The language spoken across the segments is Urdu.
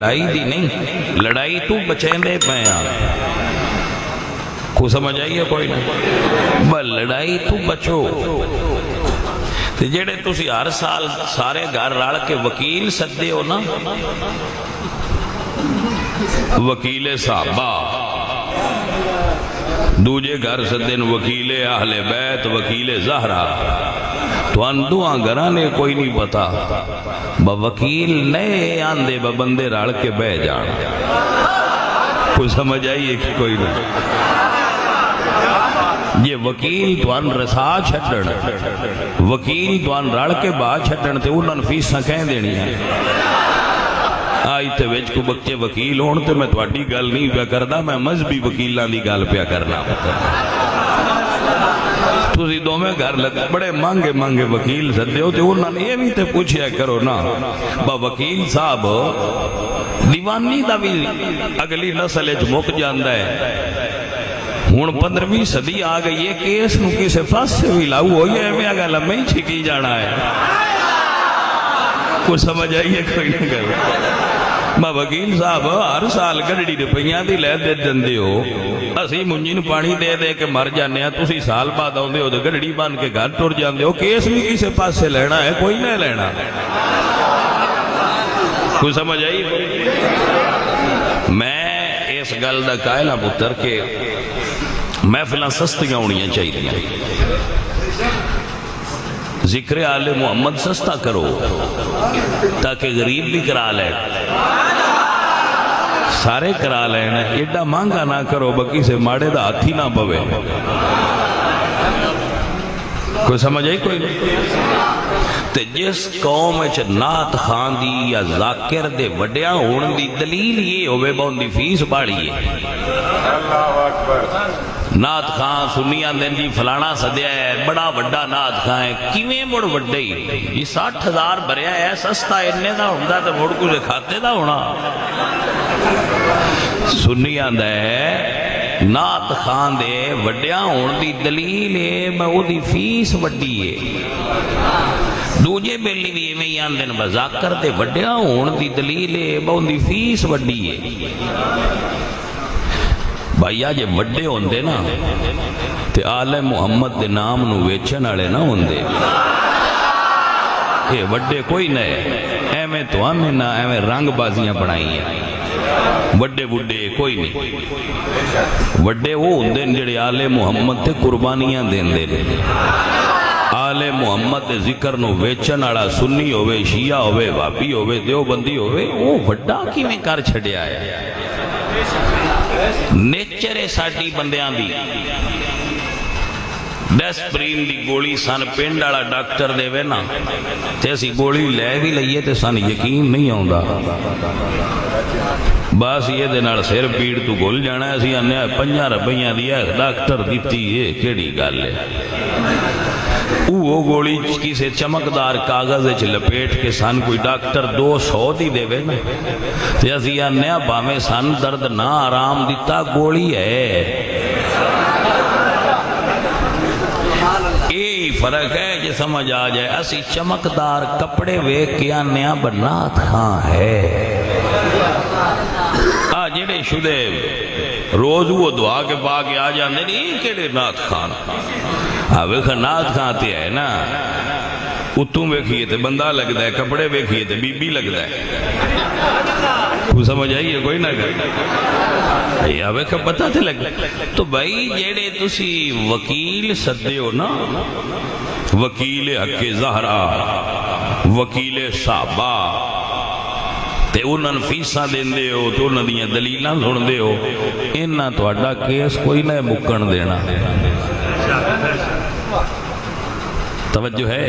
لڑائی دی نہیں، لڑائی تو بچیں دے پیاں کو سمجھ آئیے کوئی نہیں، بل لڑائی تو بچو تے جڑے تسی ہر سال سارے گھر رل کے وکیل سدے ہو نا، وکیل صحابہ دوجے گھر سدن وکیل اہل بیت وکیل زہرا، تو اندوہاں گھرانے کوئی نہیں پتا با وکیل نئے آندے با بندے رل کے بہ جان، کوئی سمجھ آئیے کہ کوئی نہیں، یہ وکیل توان رسا چھٹن، وکیل توان رل کے با چھٹن تے انہاں فیساں کہیں دینی ہیں۔ آئی تے ویچ کو بچے وکیل ہون تے میں تواڈی گل نہیں پیا کردا، میں مذہبی وکیلاں دی گل پیا کرنا۔ تسی دوویں گھر لگ بڑے مانگے مانگے وکیل سدے ہو تے انہاں نے یہ بھی تے پوچھیا کرو نا، با وکیل صاحب دیوانی دا بھی اگلی نسل وچ مک جاندا ہے، ہن 15ویں صدی آ گئی ہے، کیس نو کسے پاسے بھی لاؤ ہو یا میں اگا لمے ہی چھکی جانا ہے، کچھ سمجھ آئیے کوئی نہیں گل۔ با وکیل صاحب ہر سال گھڑی روپیاں دی لے دے دندے ہو، اسی منجی نو پانی دے دے کے مر جانے ہیں، تسی سال بعد آؤندے ہو تے گھڑی بن کے گھر ٹر جاندے ہو، کیس بھی کسے پاسے لینا ہے، کوئی نہیں لینا، کچھ سمجھ آئی؟ میں اس گل دا قائل ہاں پتر کے محفلاں سستیاں ہونیاں چاہیے، ذکر آل محمد سستا کرو تاکہ غریب بھی کرا لے، سارے کرا لینا، ایڈا مانگا نہ کرو بکی سے ماڑے دا ہاتھی نہ پوے، کوئی سمجھ آئی کوئی نہیں؟ تے جس قوم اچ نعت خان دی یا ذاکر دے وڈیاں ہون دی دلیل یہ ہوئے بہن دی فیس باڑی ہے، نعت خان سنیاں دن جی فلانا سدیا ہے بڑا وڈا نعت خان ہے، کیویں مڑ وڈے ہی یہ 60,000 بھریا ہے، سستا اننے دا ہوندا تے مڑ کچھ کھاتے دا ہونا، سنیاں دے نعت خان دے وڈیاں ہون دی دلیل ہے میں وہ دی فیس وڈی ہے، دوجے بیلی بھی میں یان دن بذاکر دے وڈیاں ہون دی دلیل ہے میں ان دی فیس وڈی ہے۔ بھائی آج وڈے ہوندے نا تے آل محمد دے نام نو ویچن آلے نہ ہوندے، اے وڈے کوئی نئے ایمیں تو ہمیں نہ ایمیں رنگ بازیاں بنائی ہیں، وڈے وڈے کوئی نہیں، وڈے وہ ہوندے جڑے آل محمد تے قربانیاں دین دے لے، آل محمد دے ذکر نو ویچن آڑا سنی ہوئے شیعہ ہوئے وابی ہوئے دیوبندی ہوئے، وہ وڈا کی میں کر چھڑیا ہے، نیچرے ساٹی بندیاں دی ڈیسپرین دی گولی سان پینڈ آڑا ڈاکٹر دے وے نا تے اسی گولی لے بھی لئیے تے سان یقین نہیں آؤندا، باس یہ دنال سیر پیڑ تو گول جانا ہے، اسی انہیں 50 روپیاں دیا ڈاکٹر دیتی ہے کیڑی گال ہے، وہ گولی کسی چمکدار کاغذ وچ لپیٹ کے سان کوئی ڈاکٹر 200 دی دے وے نا تے اسی انہیں باویں سان درد نہ آرام دیتا گولی ہے، یہی فرق ہے جو سمجھ آ جائے، اسی چمکدار کپڑے وے کیا نیا بنات خان ہے، جڑے شدے روز وہ دعا کے پا کے آ جاندے نہیں کیڑے نعت خان، ویکھا نعت خان تے ہے نا اتوں ویکھیے تے بندہ لگدا ہے، کپڑے ویکھیے تے بی بی لگدا ہے، کو سمجھ آئیے کوئی نہ کہ یا ویکھا پتہ تے لگ، تو بھائی جڑے تسی وکیل سدے ہو نا، وکیل حق زہرا وکیل صحابہ تے انہاں فیساں دیندے ہو تے انہاں دیاں دلیلاں سندے ہو، انہاں تہاڈا کیس کوئی نہ مکن دینا، توجہ ہے؟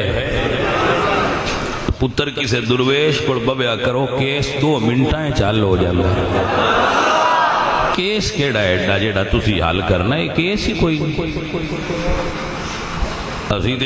پتر کسے درویش کو ببیا کرو کیس 2 منٹائیں چال ہو جاتا ہے، کیس کیڑا ایڈا جیڑا تسی حل کرنا ہے، کیس ہی کوئی نہیں، اسی